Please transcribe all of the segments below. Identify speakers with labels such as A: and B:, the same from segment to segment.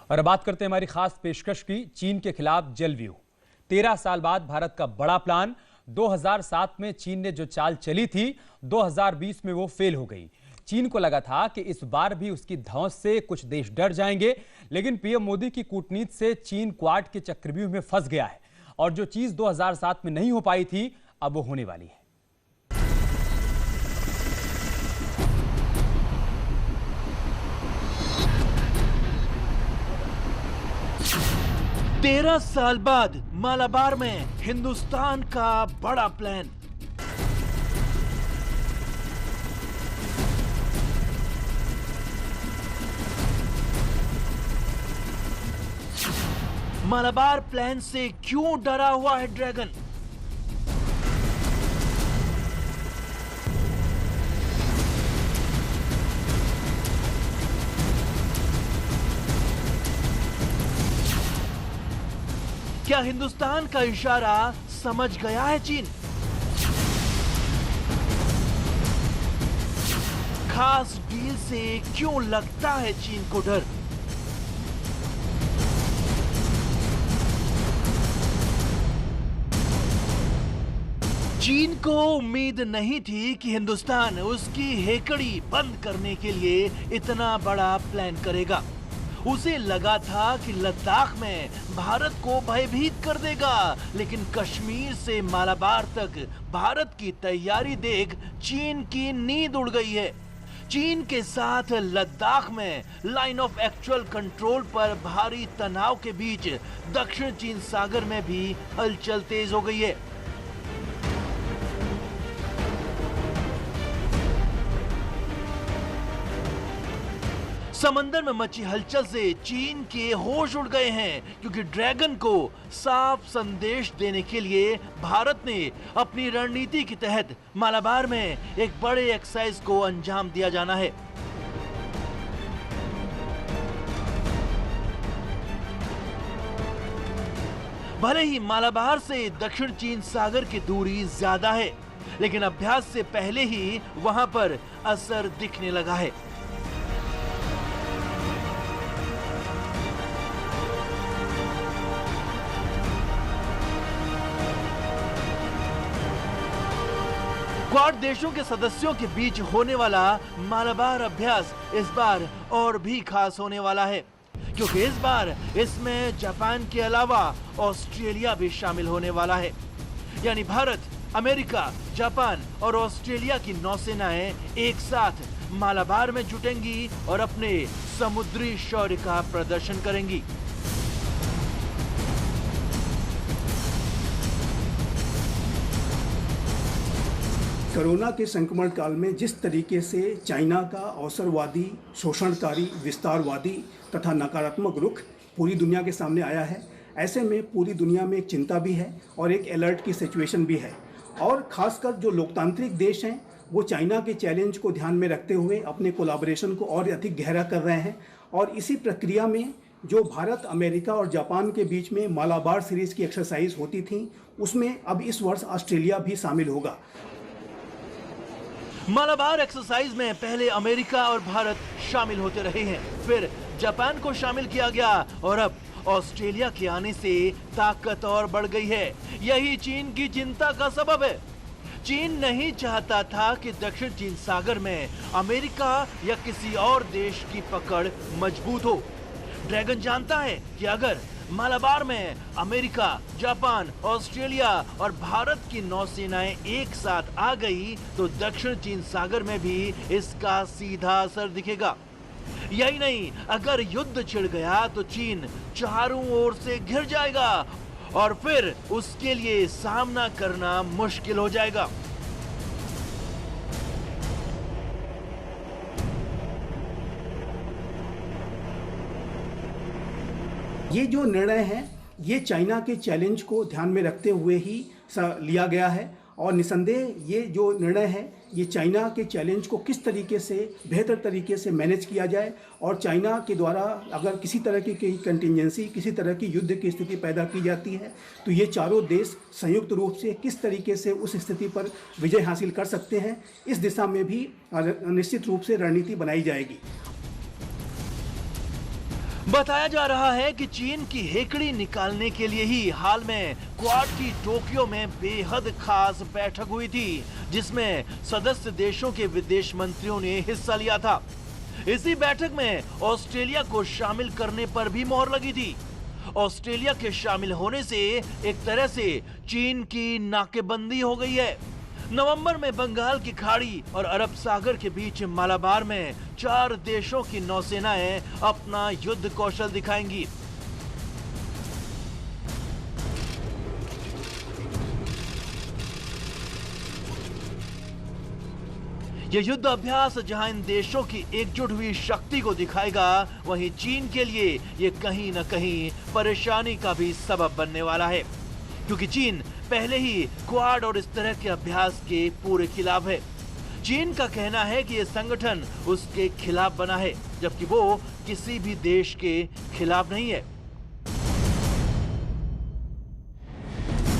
A: और अब बात करते हैं हमारी खास पेशकश की, चीन के खिलाफ जलव्यूह। 13 साल बाद भारत का बड़ा प्लान। 2007 में चीन ने जो चाल चली थी, 2020 में वो फेल हो गई। चीन को लगा था कि इस बार भी उसकी धौंस से कुछ देश डर जाएंगे, लेकिन पीएम मोदी की कूटनीति से चीन क्वाड के चक्रव्यूह में फंस गया है और जो चीज 2007 में नहीं हो पाई थी, अब वो होने वाली है।
B: 13 साल बाद मालाबार में हिंदुस्तान का बड़ा प्लान। मालाबार प्लान से क्यों डरा हुआ है ड्रैगन? क्या हिंदुस्तान का इशारा समझ गया है चीन? खास डील से क्यों लगता है चीन को डर? चीन को उम्मीद नहीं थी कि हिंदुस्तान उसकी हेकड़ी बंद करने के लिए इतना बड़ा प्लान करेगा। उसे लगा था कि लद्दाख में भारत को भयभीत कर देगा, लेकिन कश्मीर से मालाबार तक भारत की तैयारी देख चीन की नींद उड़ गई है। चीन के साथ लद्दाख में लाइन ऑफ एक्चुअल कंट्रोल पर भारी तनाव के बीच दक्षिण चीन सागर में भी हलचल तेज हो गई है। समंदर में मची हलचल से चीन के होश उड़ गए हैं, क्योंकि ड्रैगन को साफ संदेश देने के लिए भारत ने अपनी रणनीति के तहत मालाबार में एक बड़े एक्सरसाइज को अंजाम दिया जाना है। भले ही मालाबार से दक्षिण चीन सागर की दूरी ज्यादा है, लेकिन अभ्यास से पहले ही वहां पर असर दिखने लगा है। क्वाड देशों के सदस्यों के बीच होने वाला मालाबार अभ्यास इस बार और भी खास होने वाला है, क्योंकि इस बार इसमें जापान के अलावा ऑस्ट्रेलिया भी शामिल होने वाला है। यानी भारत, अमेरिका, जापान और ऑस्ट्रेलिया की नौसेनाएं एक साथ मालाबार में जुटेंगी और अपने समुद्री शौर्य का प्रदर्शन करेंगी।
C: कोरोना के संक्रमण काल में जिस तरीके से चाइना का अवसरवादी, शोषणकारी, विस्तारवादी तथा नकारात्मक रुख पूरी दुनिया के सामने आया है, ऐसे में पूरी दुनिया में एक चिंता भी है और एक अलर्ट की सिचुएशन भी है। और खासकर जो लोकतांत्रिक देश हैं वो चाइना के चैलेंज को ध्यान में रखते हुए अपने कोलैबोरेशन को और अधिक गहरा कर रहे हैं। और इसी प्रक्रिया में जो भारत, अमेरिका और जापान के बीच में मालाबार सीरीज की एक्सरसाइज होती थी, उसमें अब इस वर्ष ऑस्ट्रेलिया भी शामिल होगा।
B: मालाबार एक्सरसाइज में पहले अमेरिका और भारत शामिल होते रहे हैं, फिर जापान को शामिल किया गया और अब ऑस्ट्रेलिया के आने से ताकत और बढ़ गई है। यही चीन की चिंता का सबब है। चीन नहीं चाहता था कि दक्षिण चीन सागर में अमेरिका या किसी और देश की पकड़ मजबूत हो। ड्रैगन जानता है कि अगर मालाबार में अमेरिका, जापान, ऑस्ट्रेलिया और भारत की नौसेनाएं एक साथ आ गई तो दक्षिण चीन सागर में भी इसका सीधा असर दिखेगा। यही नहीं, अगर युद्ध छिड़ गया तो चीन चारों ओर से घिर जाएगा और फिर उसके लिए सामना करना मुश्किल हो जाएगा।
C: ये जो निर्णय है ये चाइना के चैलेंज को ध्यान में रखते हुए ही लिया गया है और निसंदेह ये जो निर्णय है ये चाइना के चैलेंज को किस तरीके से बेहतर तरीके से मैनेज किया जाए और चाइना के द्वारा अगर किसी तरह की कंटिजेंसी, किसी तरह की युद्ध की स्थिति पैदा की जाती है तो ये चारों देश संयुक्त रूप से किस तरीके से उस स्थिति पर विजय हासिल कर सकते हैं, इस दिशा में भी निश्चित रूप से रणनीति बनाई जाएगी।
B: बताया जा रहा है कि चीन की हेकड़ी निकालने के लिए ही हाल में क्वाड की टोक्यो में बेहद खास बैठक हुई थी, जिसमें सदस्य देशों के विदेश मंत्रियों ने हिस्सा लिया था। इसी बैठक में ऑस्ट्रेलिया को शामिल करने पर भी मोहर लगी थी। ऑस्ट्रेलिया के शामिल होने से एक तरह से चीन की नाकेबंदी हो गई है। नवंबर में बंगाल की खाड़ी और अरब सागर के बीच मालाबार में 4 देशों की नौसेनाएं अपना युद्ध कौशल दिखाएंगी। यह युद्ध अभ्यास जहां इन देशों की एकजुट हुई शक्ति को दिखाएगा, वहीं चीन के लिए यह कहीं न कहीं परेशानी का भी सबब बनने वाला है, क्योंकि चीन पहले ही क्वाड और इस तरह के अभ्यास के पूरे खिलाफ है। चीन का कहना है कि यह संगठन उसके खिलाफ बना है, जबकि वो किसी भी देश के खिलाफ नहीं है।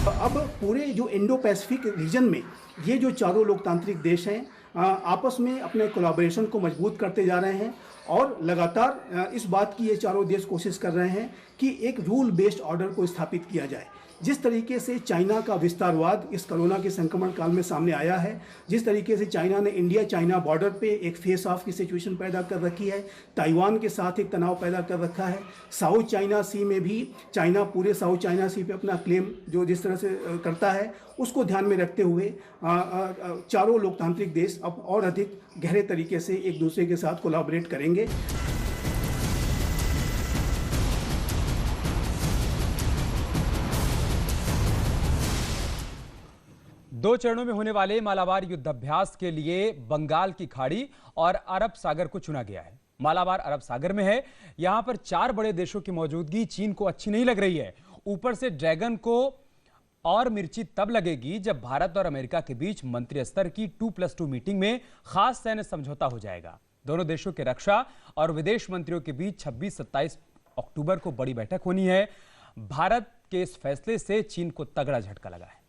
C: अब पूरे जो इंडो पैसिफिक रीजन में ये जो चारों लोकतांत्रिक देश हैं आपस में अपने कोलैबोरेशन को मजबूत करते जा रहे हैं और लगातार इस बात की ये चारों देश कोशिश कर रहे हैं कि एक रूल बेस्ड ऑर्डर को स्थापित किया जाए। जिस तरीके से चाइना का विस्तारवाद इस कोरोना के संक्रमण काल में सामने आया है, जिस तरीके से चाइना ने इंडिया चाइना बॉर्डर पे एक फेस ऑफ की सिचुएशन पैदा कर रखी है, ताइवान के साथ एक तनाव पैदा कर रखा है, साउथ चाइना सी में भी चाइना पूरे साउथ चाइना सी पे अपना क्लेम जो जिस तरह से करता है, उसको ध्यान में रखते हुए चारों लोकतांत्रिक देश अब और अधिक गहरे तरीके से एक दूसरे के साथ कोलैबोरेट करेंगे।
A: दो चरणों में होने वाले मालाबार युद्धाभ्यास के लिए बंगाल की खाड़ी और अरब सागर को चुना गया है। मालाबार अरब सागर में है। यहां पर 4 बड़े देशों की मौजूदगी चीन को अच्छी नहीं लग रही है। ऊपर से ड्रैगन को और मिर्ची तब लगेगी जब भारत और अमेरिका के बीच मंत्री स्तर की 2+2 मीटिंग में खास सैन्य समझौता हो जाएगा। दोनों देशों के रक्षा और विदेश मंत्रियों के बीच 26-27 अक्टूबर को बड़ी बैठक होनी है। भारत के इस फैसले से चीन को तगड़ा झटका लगा है।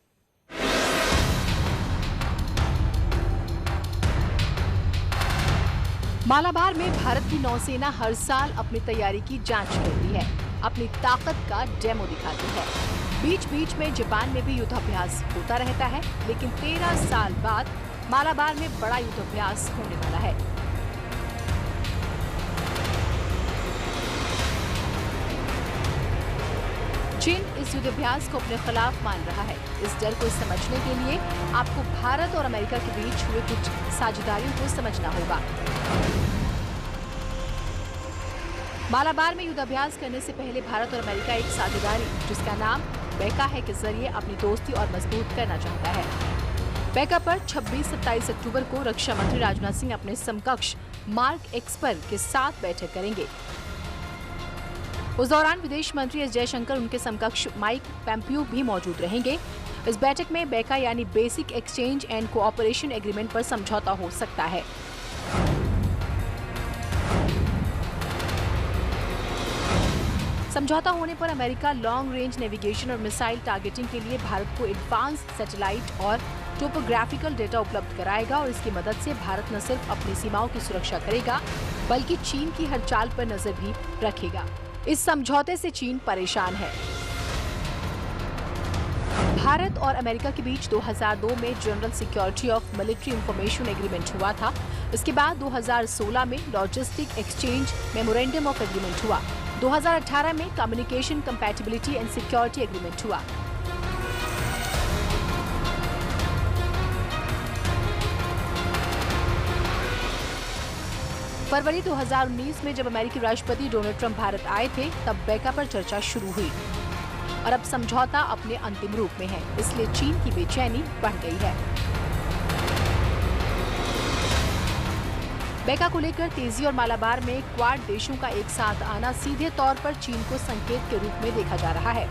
D: मालाबार में भारत की नौसेना हर साल अपनी तैयारी की जांच करती है, अपनी ताकत का डेमो दिखाती है। बीच बीच में जापान में भी युद्धाभ्यास होता रहता है, लेकिन 13 साल बाद मालाबार में बड़ा युद्धाभ्यास होने वाला है। चीन इस युद्धाभ्यास को अपने खिलाफ मान रहा है। इस डर को समझने के लिए आपको भारत और अमेरिका के बीच हुए कुछ साझेदारियों को समझना होगा। मालाबार में युद्धाभ्यास करने से पहले भारत और अमेरिका एक साझेदारी जिसका नाम बेका है के जरिए अपनी दोस्ती और मजबूत करना चाहता है। बेका पर 26-27 अक्टूबर को रक्षा मंत्री राजनाथ सिंह अपने समकक्ष मार्क एक्सपर के साथ बैठक करेंगे। उस दौरान विदेश मंत्री एस जयशंकर, उनके समकक्ष माइक पोम्पियो भी मौजूद रहेंगे। इस बैठक में बेका यानी basic exchange and cooperation agreement पर समझौता हो सकता है। समझौता होने पर अमेरिका लॉन्ग रेंज नेविगेशन और मिसाइल टारगेटिंग के लिए भारत को एडवांस सैटेलाइट और टोपोग्राफिकल डेटा उपलब्ध कराएगा और इसकी मदद से भारत न सिर्फ अपनी सीमाओं की सुरक्षा करेगा बल्कि चीन की हर चाल पर नजर भी रखेगा। इस समझौते से चीन परेशान है। भारत और अमेरिका के बीच 2002 में general security of military information agreement हुआ था। इसके बाद 2016 में logistic exchange memorandum of agreement हुआ। 2018 में communication compatibility and security agreement हुआ। फरवरी 2019 में जब अमेरिकी राष्ट्रपति डोनाल्ड ट्रंप भारत आए थे, तब बेका पर चर्चा शुरू हुई और अब समझौता अपने अंतिम रूप में है, इसलिए चीन की बेचैनी बढ़ गई है। बेका को लेकर तेजी और मालाबार में क्वाड देशों का एक साथ आना सीधे तौर पर चीन को संकेत के रूप में देखा जा रहा है।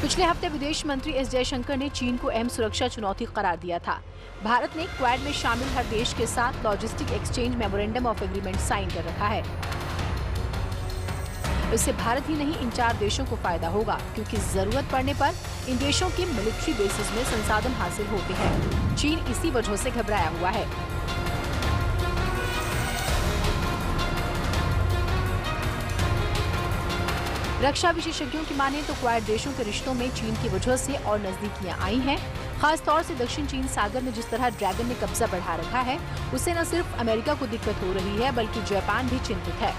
D: पिछले हफ्ते विदेश मंत्री एस जयशंकर ने चीन को अहम सुरक्षा चुनौती करार दिया था। भारत ने क्वाड में शामिल हर देश के साथ logistic exchange memorandum of agreement sign कर रखा है। इससे भारत ही नहीं, इन 4 देशों को फायदा होगा, क्योंकि जरूरत पड़ने पर इन देशों के मिलिट्री बेसिस में संसाधन हासिल होते हैं। चीन इसी वजह से घबराया हुआ है। रक्षा विशेषज्ञों की माने तो क्वाड देशों के रिश्तों में चीन की वजह से और नजदीकियां आई हैं। खास तौर से दक्षिण चीन सागर में जिस तरह ड्रैगन ने कब्जा बढ़ा रखा है, उससे न सिर्फ अमेरिका को दिक्कत हो रही है बल्कि जापान भी चिंतित है।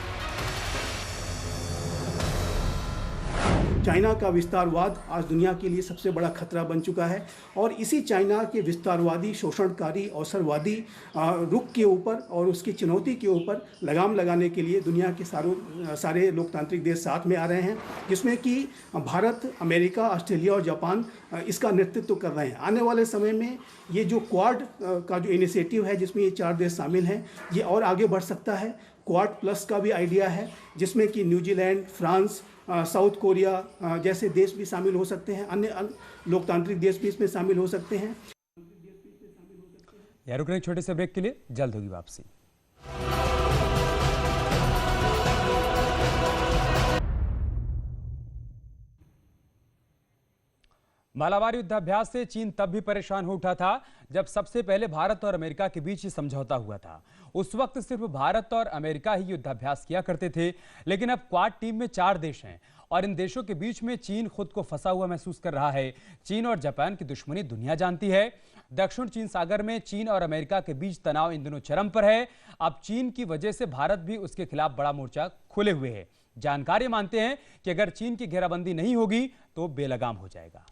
C: चाइना का विस्तारवाद आज दुनिया के लिए सबसे बड़ा खतरा बन चुका है और इसी चाइना के विस्तारवादी, शोषणकारी, अवसरवादी रुख के ऊपर और उसकी चुनौती के ऊपर लगाम लगाने के लिए दुनिया के सारे लोकतांत्रिक देश साथ में आ रहे हैं, जिसमें कि भारत, अमेरिका, ऑस्ट्रेलिया और जापान इसका नेतृत्व कर रहे हैं। आने वाले समय में ये जो क्वाड का जो इनिशिएटिव है, जिसमें ये 4 देश शामिल हैं, ये और आगे बढ़ सकता है। क्वाड प्लस का भी आइडिया है, जिसमें कि न्यूजीलैंड, फ्रांस, साउथ कोरिया जैसे देश भी शामिल हो सकते हैं, अन्य लोकतांत्रिक देश भी इसमें शामिल हो सकते हैं।
A: यार रुक रहे छोटे से ब्रेक के लिए, जल्द होगी वापसी। मालाबार युद्धाभ्यास से चीन तब भी परेशान हो उठा था जब सबसे पहले भारत और अमेरिका के बीच समझौता हुआ था। उस वक्त सिर्फ भारत और अमेरिका ही युद्धाभ्यास किया करते थे, लेकिन अब क्वाड टीम में 4 देश हैं और इन देशों के बीच में चीन खुद को फंसा हुआ महसूस कर रहा है। चीन और जापान की दुश्मनी दुनिया जानती है। दक्षिण चीन सागर में चीन और अमेरिका के बीच तनाव इन दिनों चरम पर है। अब चीन की वजह से भारत भी उसके खिलाफ बड़ा मोर्चा खोले हुए है। जानकारी मानते हैं कि अगर चीन की घेराबंदी नहीं होगी तो बेलगाम हो जाएगा।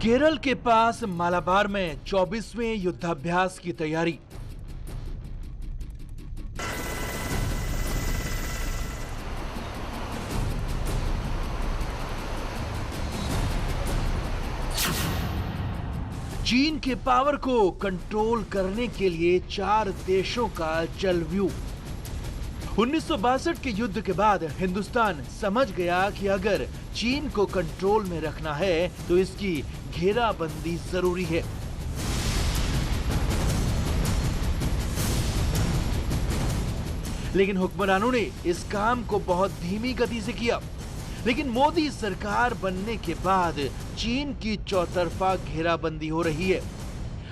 B: केरल के पास मालाबार में 24वें युद्धाभ्यास की तैयारी। चीन के पावर को कंट्रोल करने के लिए 4 देशों का जलव्यूह। 1962 के युद्ध के बाद हिंदुस्तान समझ गया कि अगर चीन को कंट्रोल में रखना है तो इसकी घेराबंदी जरूरी है। लेकिन हुक्मरानों ने इस काम को बहुत धीमी गति से किया। लेकिन मोदी सरकार बनने के बाद चीन की चौतरफा घेराबंदी हो रही है।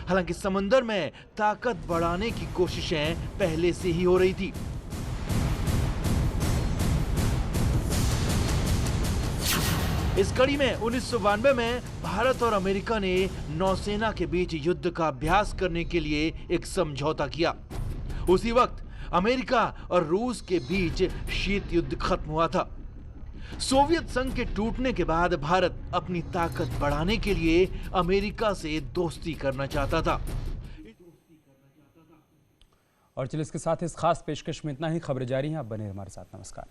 B: हालांकि समंदर में ताकत बढ़ाने की कोशिशें पहले से ही हो रही थी। इस कड़ी में 1992 में भारत और अमेरिका ने नौसेना के बीच युद्ध का अभ्यास करने के लिए एक समझौता किया। उसी वक्त अमेरिका और रूस के बीच शीत युद्ध खत्म हुआ था। सोवियत संघ के टूटने के बाद भारत अपनी ताकत बढ़ाने के लिए अमेरिका से दोस्ती करना चाहता था।
A: और चलिए इसके साथ इस खास पेशकश में इतना ही। खबरें जारी हैं, आप बने हमारे साथ। नमस्कार।